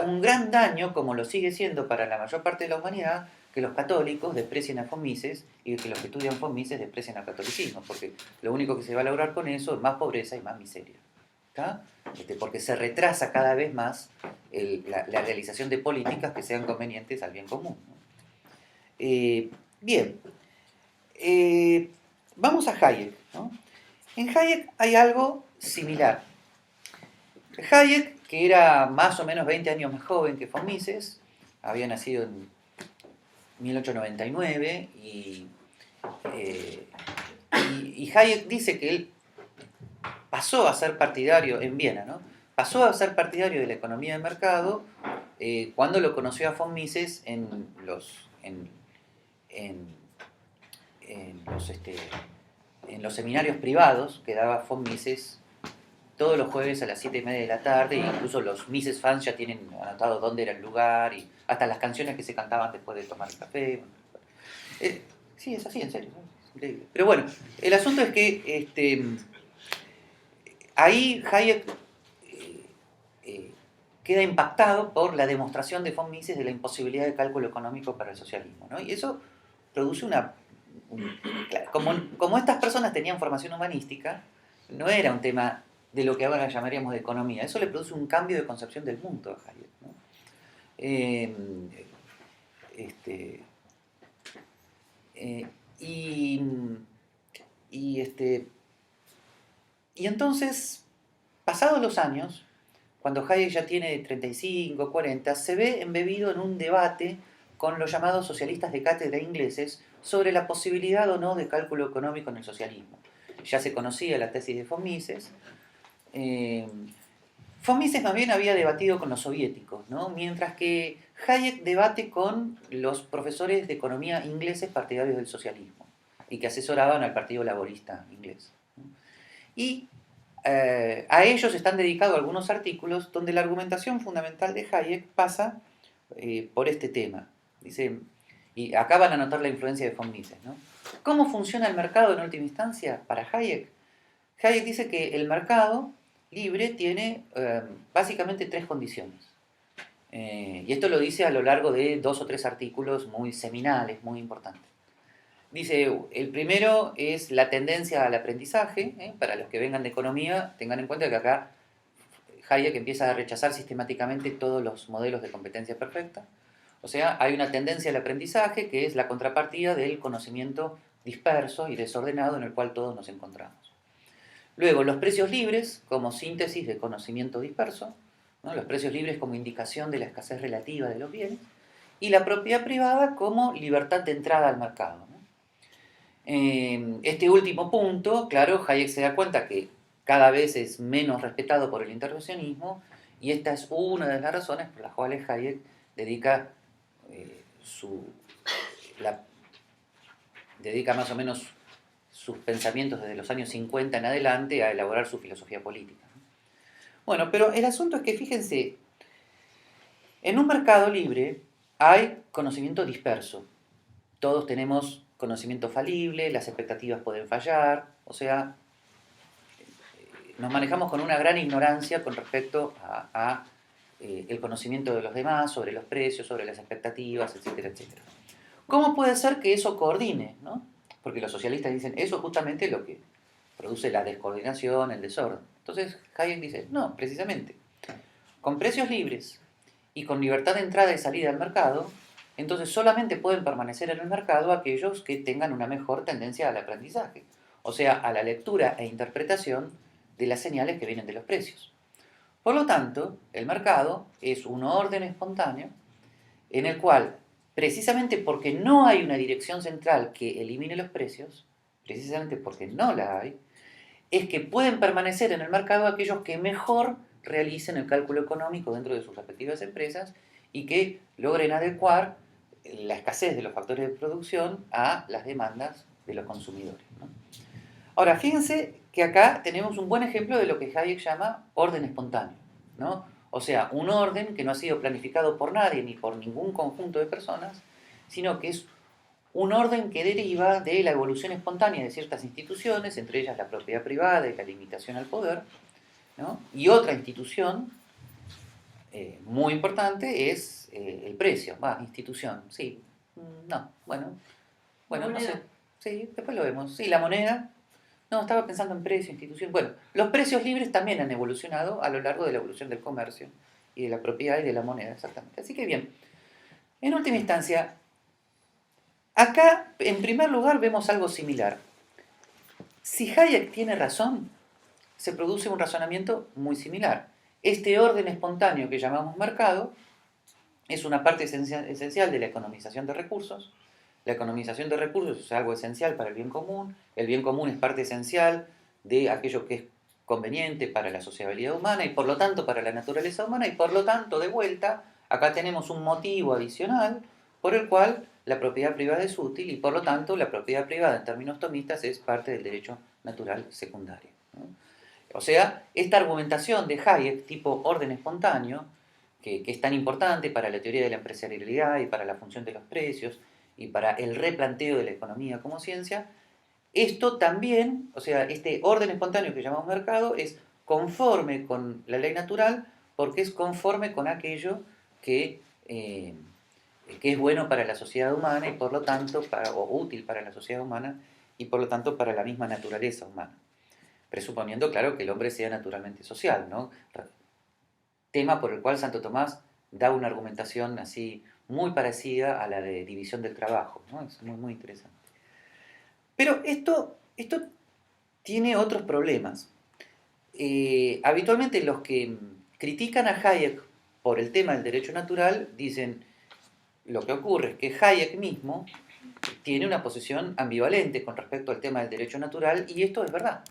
un gran daño, como lo sigue siendo para la mayor parte de la humanidad, que los católicos desprecien a von Mises y que los que estudian von Mises desprecien al catolicismo, porque lo único que se va a lograr con eso es más pobreza y más miseria. ¿Está? Porque se retrasa cada vez más la realización de políticas que sean convenientes al bien común, ¿no? Bien, vamos a Hayek, ¿no? En Hayek hay algo similar. Hayek, que era más o menos 20 años más joven que von Mises, había nacido en 1899 y Hayek dice que él pasó a ser partidario en Viena, ¿no? Pasó a ser partidario de la economía de mercado cuando lo conoció a von Mises en los seminarios privados que daba von Mises todos los jueves a las 7:30 de la tarde, e incluso los Mises fans ya tienen anotado dónde era el lugar y hasta las canciones que se cantaban después de tomar el café. Sí, es así, en serio, ¿no? Es increíble. Pero bueno, el asunto es que ahí Hayek queda impactado por la demostración de von Mises de la imposibilidad de cálculo económico para el socialismo, ¿no? Y eso produce claro, como estas personas tenían formación humanística, no era un tema de lo que ahora llamaríamos de economía. Eso le produce un cambio de concepción del mundo a Hayek, ¿no? Y entonces, pasados los años, cuando Hayek ya tiene 35, 40, se ve embebido en un debate con los llamados socialistas de cátedra ingleses sobre la posibilidad o no de cálculo económico en el socialismo. Ya se conocía la tesis de von Mises. Von Mises más bien había debatido con los soviéticos, ¿no? Mientras que Hayek debate con los profesores de economía ingleses partidarios del socialismo y que asesoraban al Partido Laborista inglés, ¿no? Y a ellos están dedicados algunos artículos donde la argumentación fundamental de Hayek pasa por este tema. Dice, Y acá van a notar la influencia de von Mises, ¿no? ¿Cómo funciona el mercado en última instancia para Hayek? Hayek dice que el mercado libre tiene básicamente tres condiciones. Y esto lo dice a lo largo de 2 o 3 artículos muy seminales, muy importantes. Dice, el primero es la tendencia al aprendizaje. Para los que vengan de economía, tengan en cuenta que acá Hayek empieza a rechazar sistemáticamente todos los modelos de competencia perfecta. O sea, hay una tendencia al aprendizaje que es la contrapartida del conocimiento disperso y desordenado en el cual todos nos encontramos. Luego, los precios libres como síntesis de conocimiento disperso, ¿no? Los precios libres como indicación de la escasez relativa de los bienes, y la propiedad privada como libertad de entrada al mercado, ¿no? Este último punto, claro, Hayek se da cuenta que cada vez es menos respetado por el intervencionismo, y esta es una de las razones por las cuales Hayek dedica dedica más o menos sus pensamientos desde los años 50 en adelante a elaborar su filosofía política. Bueno, pero el asunto es que, fíjense, en un mercado libre hay conocimiento disperso. Todos tenemos conocimiento falible, las expectativas pueden fallar, o sea, nos manejamos con una gran ignorancia con respecto a el conocimiento de los demás, sobre los precios, sobre las expectativas, etcétera, etcétera. ¿Cómo puede ser que eso coordine, ¿no? Porque los socialistas dicen, eso es justamente lo que produce la descoordinación, el desorden. Entonces Hayek dice, no, precisamente, con precios libres y con libertad de entrada y salida al mercado, entonces solamente pueden permanecer en el mercado aquellos que tengan una mejor tendencia al aprendizaje, o sea, a la lectura e interpretación de las señales que vienen de los precios. Por lo tanto, el mercado es un orden espontáneo en el cual, precisamente porque no hay una dirección central que elimine los precios, precisamente porque no la hay, es que pueden permanecer en el mercado aquellos que mejor realicen el cálculo económico dentro de sus respectivas empresas y que logren adecuar la escasez de los factores de producción a las demandas de los consumidores, ¿no? Ahora, fíjense que acá tenemos un buen ejemplo de lo que Hayek llama orden espontáneo, ¿no? O sea, un orden que no ha sido planificado por nadie ni por ningún conjunto de personas, sino que es un orden que deriva de la evolución espontánea de ciertas instituciones, entre ellas la propiedad privada y la limitación al poder, ¿no? Y otra institución muy importante es el precio. Institución, sí, no, bueno, no sé, sí, después lo vemos. Sí, la moneda, no, estaba pensando en precio, institución. Bueno, los precios libres también han evolucionado a lo largo de la evolución del comercio y de la propiedad y de la moneda, exactamente. Así que bien, en última instancia, acá, en primer lugar, vemos algo similar. Si Hayek tiene razón, se produce un razonamiento muy similar. Este orden espontáneo que llamamos mercado es una parte esencial de la economización de recursos. La economización de recursos es algo esencial para el bien común es parte esencial de aquello que es conveniente para la sociabilidad humana y por lo tanto para la naturaleza humana y por lo tanto, de vuelta, acá tenemos un motivo adicional por el cual la propiedad privada es útil y por lo tanto la propiedad privada en términos tomistas es parte del derecho natural secundario, ¿no? O sea, esta argumentación de Hayek tipo orden espontáneo, que es tan importante para la teoría de la empresarialidad y para la función de los precios y para el replanteo de la economía como ciencia, esto también, o sea, este orden espontáneo que llamamos mercado es conforme con la ley natural porque es conforme con aquello que es bueno para la sociedad humana y por lo tanto, o útil para la sociedad humana y por lo tanto para la misma naturaleza humana. Presuponiendo, claro, que el hombre sea naturalmente social, ¿no? Tema por el cual Santo Tomás da una argumentación así muy parecida a la de división del trabajo, ¿no? Es muy, muy interesante. Pero esto tiene otros problemas. Habitualmente los que critican a Hayek por el tema del derecho natural dicen lo que ocurre es que Hayek mismo tiene una posición ambivalente con respecto al tema del derecho natural y esto es verdad.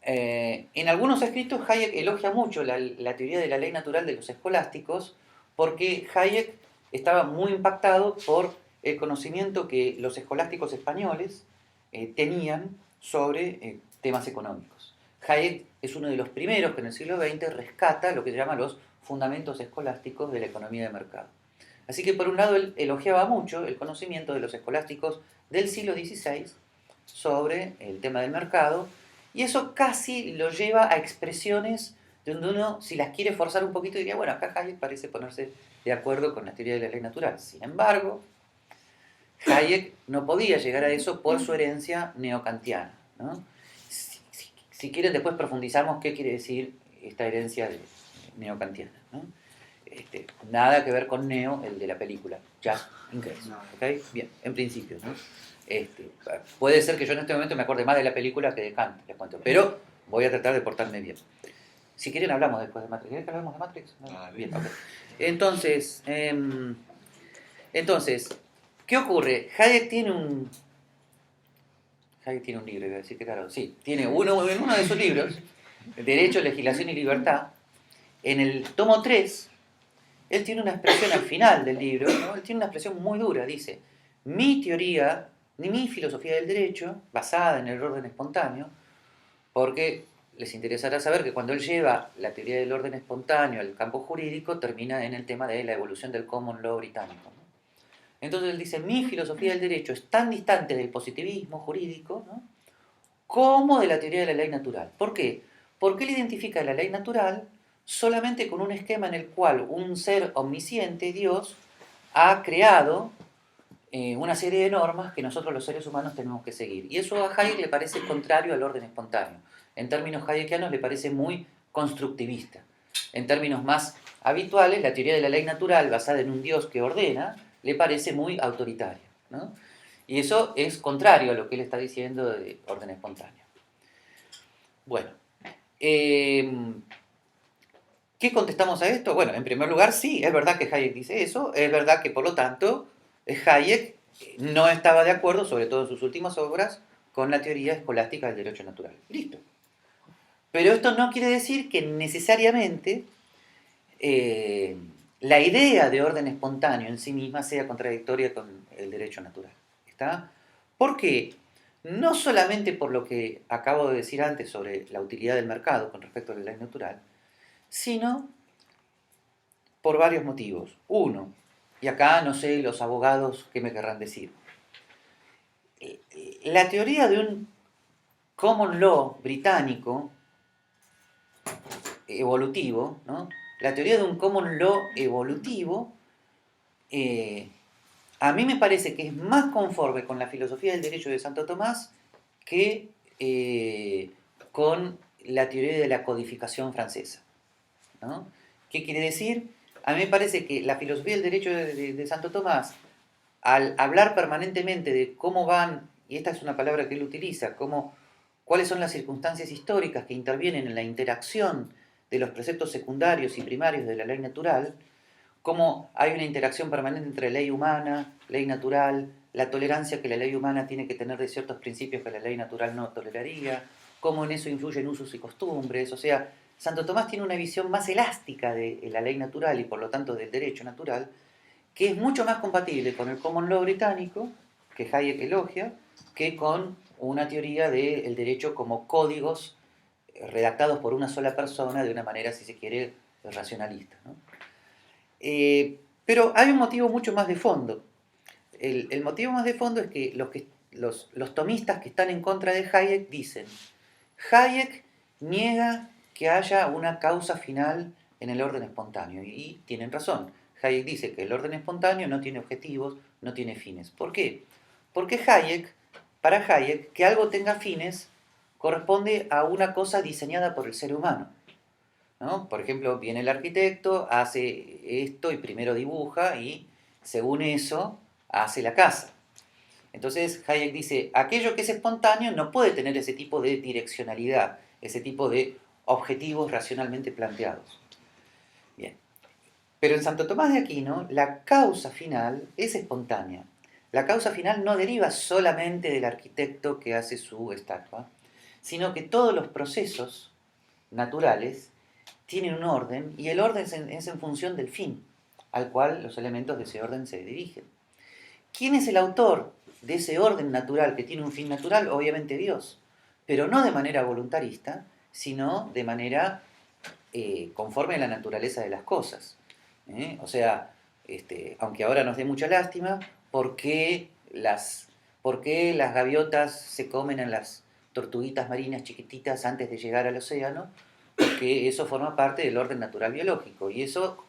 En algunos escritos Hayek elogia mucho la teoría de la ley natural de los escolásticos porque Hayek estaba muy impactado por el conocimiento que los escolásticos españoles tenían sobre temas económicos. Hayek es uno de los primeros que en el siglo XX rescata lo que se llama los fundamentos escolásticos de la economía de mercado. Así que por un lado él elogiaba mucho el conocimiento de los escolásticos del siglo XVI sobre el tema del mercado, y eso casi lo lleva a expresiones donde uno, si las quiere forzar un poquito, diría, bueno, acá Hayek parece ponerse de acuerdo con la teoría de la ley natural. Sin embargo, Hayek no podía llegar a eso por su herencia neocantiana, ¿no? Si quieren, después profundizamos qué quiere decir esta herencia neocantiana, ¿no? Nada que ver con Neo, el de la película, Just in case, ¿ok? Bien, en principio, ¿no? Puede ser que yo en este momento me acuerde más de la película que de Kant, les cuento, pero voy a tratar de portarme bien. Si quieren hablamos después de Matrix. ¿Quieren que hablemos de Matrix? ¿No? Bien, ok. Entonces, ¿qué ocurre? Hayek tiene un libro, iba a decir que claro, sí, tiene en uno de sus libros, Derecho, Legislación y Libertad, en el tomo 3, él tiene una expresión al final del libro, ¿no? Él tiene una expresión muy dura, dice, mi teoría, ni mi filosofía del derecho, basada en el orden espontáneo, porque les interesará saber que cuando él lleva la teoría del orden espontáneo al campo jurídico, termina en el tema de la evolución del common law británico, ¿no? Entonces él dice, mi filosofía del derecho es tan distante del positivismo jurídico, ¿no?, como de la teoría de la ley natural. ¿Por qué? Porque él identifica la ley natural solamente con un esquema en el cual un ser omnisciente, Dios, ha creado una serie de normas que nosotros los seres humanos tenemos que seguir. Y eso a Hayek le parece contrario al orden espontáneo. En términos hayekianos le parece muy constructivista. En términos más habituales, la teoría de la ley natural basada en un Dios que ordena le parece muy autoritaria, ¿no? Y eso es contrario a lo que él está diciendo de orden espontáneo. Bueno, ¿qué contestamos a esto? Bueno, en primer lugar, sí, es verdad que Hayek dice eso, es verdad que por lo tanto Hayek no estaba de acuerdo, sobre todo en sus últimas obras, con la teoría escolástica del derecho natural. Listo. Pero esto no quiere decir que necesariamente la idea de orden espontáneo en sí misma sea contradictoria con el derecho natural. ¿Está? ¿Por qué? No solamente por lo que acabo de decir antes sobre la utilidad del mercado con respecto a la ley natural, sino por varios motivos. Uno, y acá no sé los abogados qué me querrán decir, la teoría de un common law británico evolutivo, ¿no? La teoría de un common law evolutivo, a mí me parece que es más conforme con la filosofía del derecho de Santo Tomás que con la teoría de la codificación francesa, ¿no? ¿Qué quiere decir? A mí me parece que la filosofía del derecho de Santo Tomás, al hablar permanentemente de cómo van, y esta es una palabra que él utiliza, cuáles son las circunstancias históricas que intervienen en la interacción de los preceptos secundarios y primarios de la ley natural, cómo hay una interacción permanente entre ley humana, ley natural, la tolerancia que la ley humana tiene que tener de ciertos principios que la ley natural no toleraría, cómo en eso influyen usos y costumbres. O sea, Santo Tomás tiene una visión más elástica de la ley natural y por lo tanto del derecho natural, que es mucho más compatible con el common law británico, que Hayek elogia, que con una teoría del derecho como códigos redactados por una sola persona de una manera, si se quiere, racionalista, ¿no? Pero hay un motivo mucho más de fondo. El motivo más de fondo es que los tomistas que están en contra de Hayek dicen, Hayek niega que haya una causa final en el orden espontáneo, y tienen razón. Hayek dice que el orden espontáneo no tiene objetivos, no tiene fines. ¿Por qué? Porque para Hayek, que algo tenga fines corresponde a una cosa diseñada por el ser humano, ¿no? Por ejemplo, viene el arquitecto, hace esto y primero dibuja y según eso hace la casa. Entonces Hayek dice, aquello que es espontáneo no puede tener ese tipo de direccionalidad, ese tipo de objetivos racionalmente planteados. Bien. Pero en Santo Tomás de Aquino la causa final es espontánea. La causa final no deriva solamente del arquitecto que hace su estatua, sino que todos los procesos naturales tienen un orden, y el orden es en función del fin, al cual los elementos de ese orden se dirigen. ¿Quién es el autor de ese orden natural que tiene un fin natural? Obviamente Dios, pero no de manera voluntarista, sino de manera conforme a la naturaleza de las cosas. O sea, aunque ahora nos dé mucha lástima, ¿por qué las gaviotas se comen a las tortuguitas marinas chiquititas antes de llegar al océano? Porque eso forma parte del orden natural biológico y eso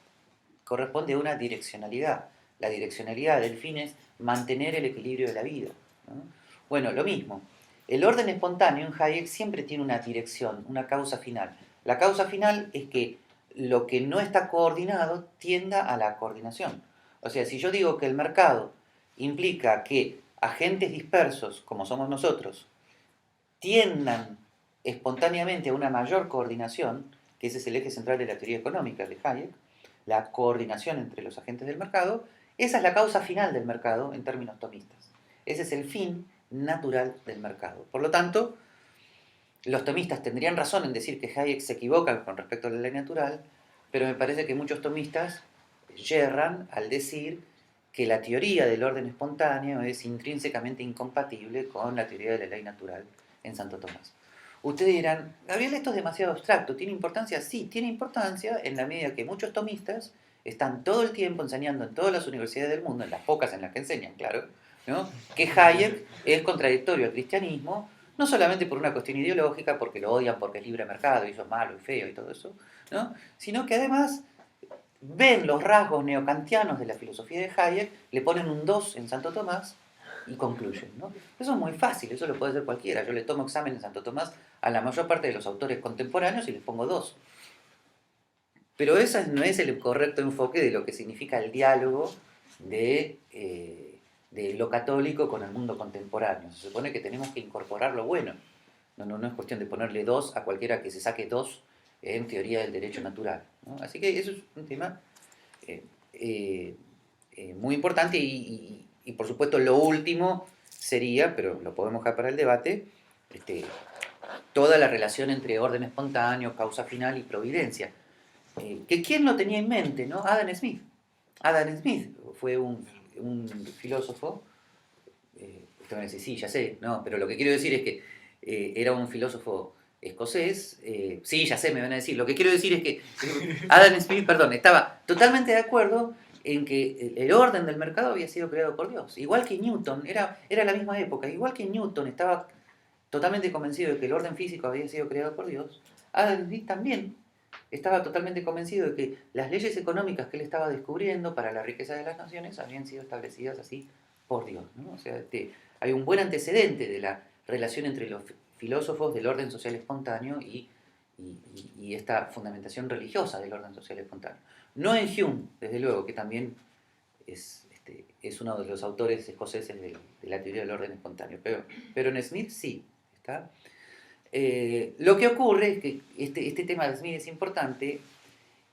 corresponde a una direccionalidad. La direccionalidad del fin es mantener el equilibrio de la vida, ¿no? Bueno, lo mismo. El orden espontáneo en Hayek siempre tiene una dirección, una causa final. La causa final es que lo que no está coordinado tienda a la coordinación. O sea, si yo digo que el mercado implica que agentes dispersos, como somos nosotros, tiendan espontáneamente a una mayor coordinación, que ese es el eje central de la teoría económica de Hayek, la coordinación entre los agentes del mercado, esa es la causa final del mercado en términos tomistas. Ese es el fin natural del mercado. Por lo tanto, los tomistas tendrían razón en decir que Hayek se equivoca con respecto a la ley natural, pero me parece que muchos tomistas yerran al decir que la teoría del orden espontáneo es intrínsecamente incompatible con la teoría de la ley natural en Santo Tomás. Ustedes dirán, Gabriel, esto es demasiado abstracto, ¿tiene importancia? Sí, tiene importancia en la medida que muchos tomistas están todo el tiempo enseñando en todas las universidades del mundo, en las pocas en las que enseñan, claro, ¿no?, que Hayek es contradictorio al cristianismo, no solamente por una cuestión ideológica, porque lo odian porque es libre mercado y eso es malo y feo y todo eso, ¿no?, sino que además ven los rasgos neocantianos de la filosofía de Hayek, le ponen un 2 en Santo Tomás y concluyen, ¿no? Eso es muy fácil, eso lo puede hacer cualquiera. Yo le tomo examen en Santo Tomás a la mayor parte de los autores contemporáneos y les pongo 2. Pero ese no es el correcto enfoque de lo que significa el diálogo de lo católico con el mundo contemporáneo. Se supone que tenemos que incorporar lo bueno. No es cuestión de ponerle 2 a cualquiera que se saque 2 en teoría del derecho natural, ¿no? Así que eso es un tema muy importante y por supuesto lo último sería, pero lo podemos dejar para el debate, toda la relación entre orden espontáneo, causa final y providencia. Que ¿quién lo tenía en mente, no? Adam Smith. Adam Smith fue un filósofo, usted va a decir, sí, ya sé, no, pero lo que quiero decir es que era un filósofo escocés, sí, ya sé, me van a decir, lo que quiero decir es que Adam Smith, estaba totalmente de acuerdo en que el orden del mercado había sido creado por Dios, igual que Newton, era la misma época, igual que Newton estaba totalmente convencido de que el orden físico había sido creado por Dios, Adam Smith también estaba totalmente convencido de que las leyes económicas que él estaba descubriendo para la riqueza de las naciones habían sido establecidas así por Dios, ¿no? O sea, hay un buen antecedente de la relación entre los filósofos del orden social espontáneo y esta fundamentación religiosa del orden social espontáneo. No en Hume, desde luego, que también es uno de los autores escoceses de la teoría del orden espontáneo, pero en Smith sí, ¿está? Lo que ocurre es que este tema de Smith es importante,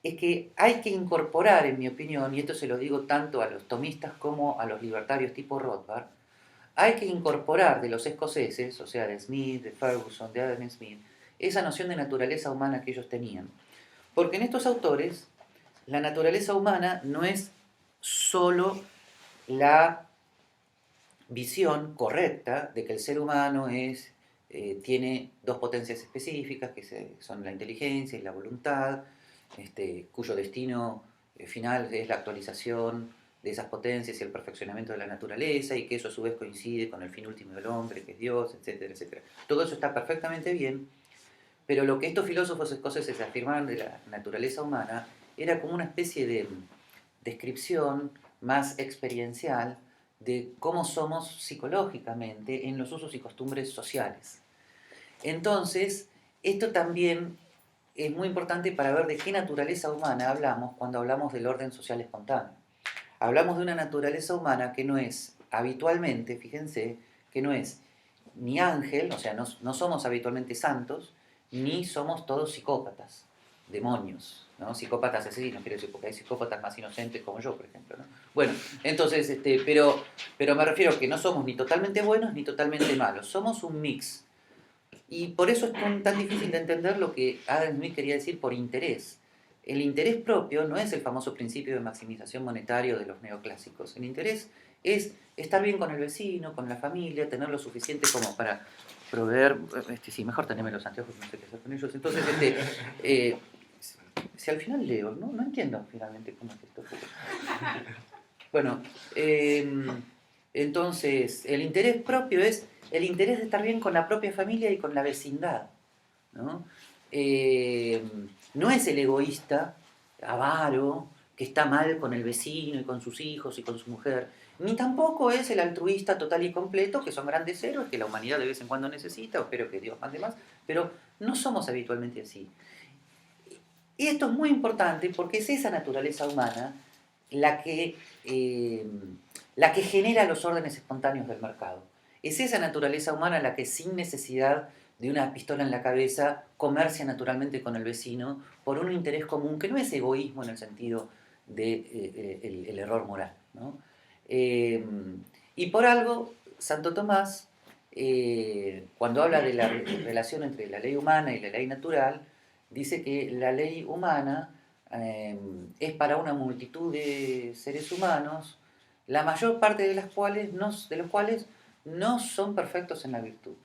es que hay que incorporar, en mi opinión, y esto se lo digo tanto a los tomistas como a los libertarios tipo Rothbard, hay que incorporar de los escoceses, o sea, de Smith, de Ferguson, de Adam Smith, esa noción de naturaleza humana que ellos tenían. Porque en estos autores, la naturaleza humana no es solo la visión correcta de que el ser humano tiene dos potencias específicas, que son la inteligencia y la voluntad, cuyo destino final es la actualización de esas potencias y el perfeccionamiento de la naturaleza, y que eso a su vez coincide con el fin último del hombre, que es Dios, etcétera, etcétera. Todo eso está perfectamente bien, pero lo que estos filósofos escoceses afirmaban de la naturaleza humana era como una especie de descripción más experiencial de cómo somos psicológicamente en los usos y costumbres sociales. Entonces, esto también es muy importante para ver de qué naturaleza humana hablamos cuando hablamos del orden social espontáneo. Hablamos de una naturaleza humana que no es habitualmente, fíjense, que no es ni ángel, o sea, no somos habitualmente santos, ni somos todos psicópatas, demonios, ¿no? Psicópatas asesinos, quiero decir, porque hay psicópatas más inocentes como yo, por ejemplo, ¿no? Bueno, entonces, pero me refiero a que no somos ni totalmente buenos ni totalmente malos, somos un mix. Y por eso es tan difícil de entender lo que Adam Smith quería decir por interés. El interés propio no es el famoso principio de maximización monetario de los neoclásicos. El interés es estar bien con el vecino, con la familia, tener lo suficiente como para proveer... sí, mejor tenerme los anteojos, no sé qué hacer con ellos. Entonces, si al final leo, no entiendo finalmente cómo es esto. Bueno, entonces, el interés propio es el interés de estar bien con la propia familia y con la vecindad, ¿no? No es el egoísta, avaro, que está mal con el vecino y con sus hijos y con su mujer, ni tampoco es el altruista total y completo, que son grandes héroes que la humanidad de vez en cuando necesita, o espero que Dios mande más, pero no somos habitualmente así. Y esto es muy importante porque es esa naturaleza humana la que genera los órdenes espontáneos del mercado. Es esa naturaleza humana la que sin necesidad de una pistola en la cabeza comercia naturalmente con el vecino por un interés común que no es egoísmo en el sentido del el error moral, ¿no? Y por algo, Santo Tomás, cuando habla de la relación entre la ley humana y la ley natural, dice que la ley humana es para una multitud de seres humanos, la mayor parte de los cuales no son perfectos en la virtud,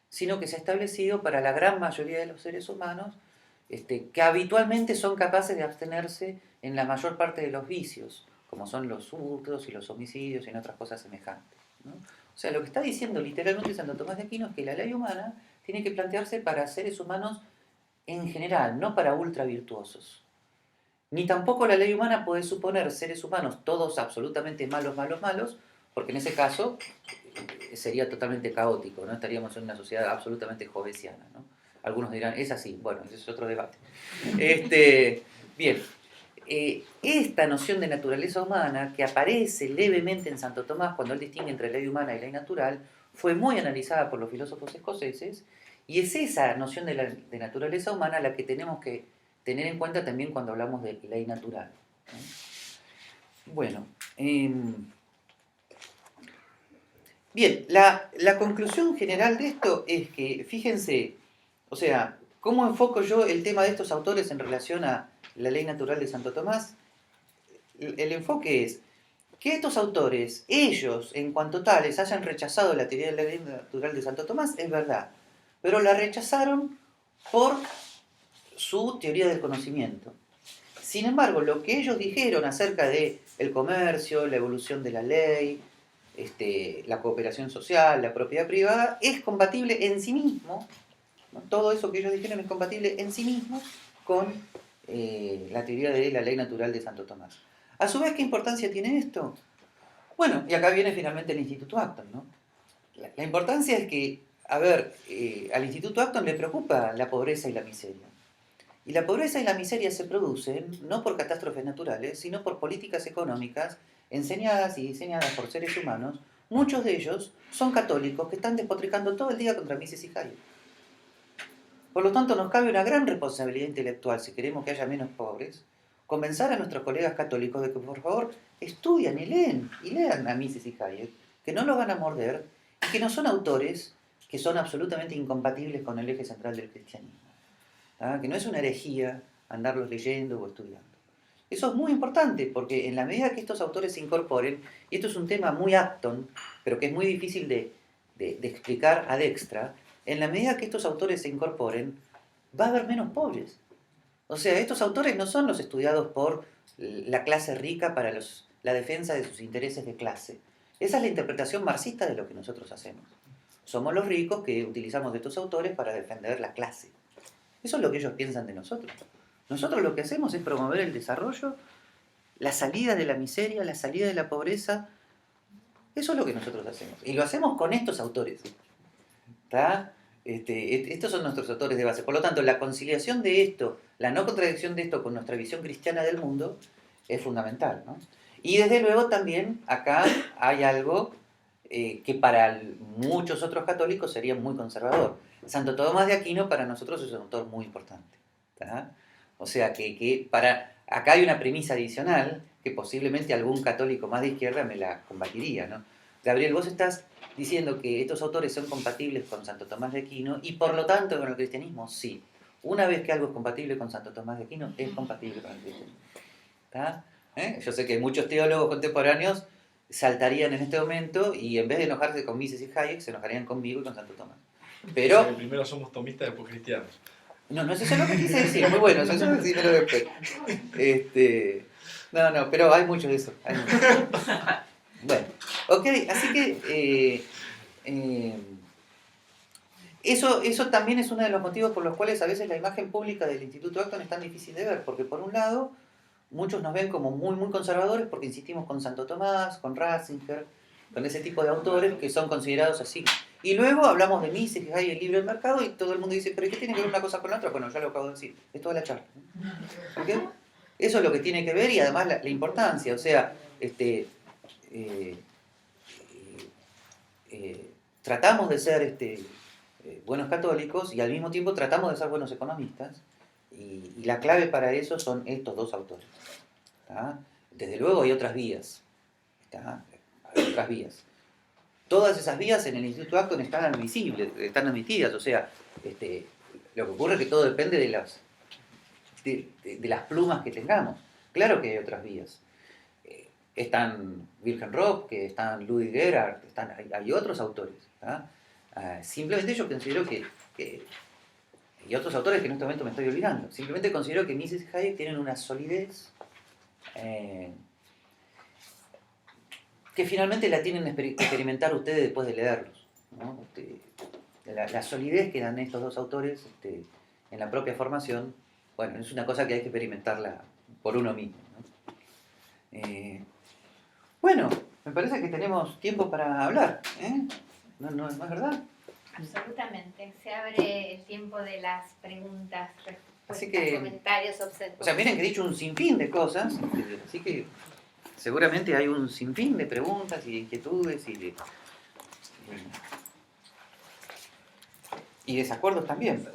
sino que se ha establecido para la gran mayoría de los seres humanos que habitualmente son capaces de abstenerse en la mayor parte de los vicios, como son los hurtos y los homicidios y en otras cosas semejantes, ¿no? O sea, lo que está diciendo literalmente Santo Tomás de Aquino es que la ley humana tiene que plantearse para seres humanos en general, no para ultra virtuosos. Ni tampoco la ley humana puede suponer seres humanos todos absolutamente malos, malos, malos, porque en ese caso sería totalmente caótico, ¿no? Estaríamos en una sociedad absolutamente jovesiana, ¿no? Algunos dirán, es así, bueno, ese es otro debate. Bien, esta noción de naturaleza humana que aparece levemente en Santo Tomás cuando él distingue entre ley humana y ley natural, fue muy analizada por los filósofos escoceses, y es esa noción de naturaleza humana la que tenemos que tener en cuenta también cuando hablamos de ley natural, ¿no? Bueno, bien, la conclusión general de esto es que, fíjense, o sea, ¿cómo enfoco yo el tema de estos autores en relación a la ley natural de Santo Tomás? El enfoque es que estos autores, ellos, en cuanto tales, hayan rechazado la teoría de la ley natural de Santo Tomás, es verdad, pero la rechazaron por su teoría del conocimiento. Sin embargo, lo que ellos dijeron acerca de el comercio, la evolución de la ley, la cooperación social, la propiedad privada, es compatible en sí mismo, ¿no? Todo eso que ellos dijeron es compatible en sí mismo con la teoría de la ley natural de Santo Tomás. A su vez, ¿qué importancia tiene esto? Bueno, y acá viene finalmente el Instituto Acton, ¿no? La importancia es que, a ver, al Instituto Acton le preocupa la pobreza y la miseria. Y la pobreza y la miseria se producen no por catástrofes naturales, sino por políticas económicas enseñadas y diseñadas por seres humanos. Muchos de ellos son católicos que están despotricando todo el día contra Mises y Hayek. Por lo tanto, nos cabe una gran responsabilidad intelectual, si queremos que haya menos pobres, convencer a nuestros colegas católicos de que por favor estudian y lean a Mises y Hayek, que no los van a morder y que no son autores que son absolutamente incompatibles con el eje central del cristianismo. ¿Ah? Que no es una herejía andarlos leyendo o estudiando. Eso es muy importante porque en la medida que estos autores se incorporen, y esto es un tema muy Acton, pero que es muy difícil de explicar ad extra, en la medida que estos autores se incorporen, va a haber menos pobres. O sea, estos autores no son los estudiados por la clase rica para la defensa de sus intereses de clase. Esa es la interpretación marxista de lo que nosotros hacemos. Somos los ricos que utilizamos de estos autores para defender la clase. Eso es lo que ellos piensan de nosotros. Nosotros lo que hacemos es promover el desarrollo, la salida de la miseria, la salida de la pobreza. Eso es lo que nosotros hacemos. Y lo hacemos con estos autores. ¿Está? Estos son nuestros autores de base. Por lo tanto, la conciliación de esto, la no contradicción de esto con nuestra visión cristiana del mundo es fundamental, ¿no? Y desde luego también acá hay algo que para muchos otros católicos sería muy conservador. Santo Tomás de Aquino para nosotros es un autor muy importante, ¿tá? O sea que acá hay una premisa adicional que posiblemente algún católico más de izquierda me la combatiría, ¿no? Gabriel, vos estás diciendo que estos autores son compatibles con Santo Tomás de Aquino y por lo tanto con el cristianismo, sí. Una vez que algo es compatible con Santo Tomás de Aquino, es compatible con el cristianismo. ¿Tá? Yo sé que muchos teólogos contemporáneos saltarían en este momento y en vez de enojarse con Mises y Hayek, se enojarían conmigo y con Santo Tomás. Pero, o sea, primero somos tomistas, después cristianos. no, eso es lo que quise decir, muy bueno, eso es lo que quise decir después. No, pero hay mucho de eso. Hay mucho. Bueno, ok, así que eso también es uno de los motivos por los cuales a veces la imagen pública del Instituto Acton es tan difícil de ver, porque por un lado, muchos nos ven como muy, muy conservadores porque insistimos con Santo Tomás, con Ratzinger, con ese tipo de autores que son considerados así. Y luego hablamos de Mises, que hay el libre mercado, y todo el mundo dice, ¿pero qué tiene que ver una cosa con la otra? Bueno, ya lo acabo de decir, es toda la charla. ¿Ok? Eso es lo que tiene que ver y además la importancia, o sea, tratamos de ser buenos católicos y al mismo tiempo tratamos de ser buenos economistas y la clave para eso son estos dos autores. ¿Tá? Desde luego hay otras vías. ¿Tá? Hay otras vías. Todas esas vías en el Instituto Acton están admisibles, están admitidas, o sea, lo que ocurre es que todo depende de las plumas que tengamos. Claro que hay otras vías. Están Wilhelm Röpke, están Ludwig Gerhard, hay otros autores. ¿Tá? Simplemente yo considero que y otros autores que en este momento me estoy olvidando, simplemente considero que Mises y Hayek tienen una solidez que finalmente la tienen que experimentar ustedes después de leerlos, ¿no? La solidez que dan estos dos autores en la propia formación, bueno, es una cosa que hay que experimentarla por uno mismo, ¿no? Bueno, me parece que tenemos tiempo para hablar, ¿eh? ¿No es verdad? Absolutamente. Se abre el tiempo de las preguntas, Así respuestas, que- comentarios, observaciones. O sea, miren que he dicho un sinfín de cosas, así que seguramente hay un sinfín de preguntas y de inquietudes y desacuerdos también.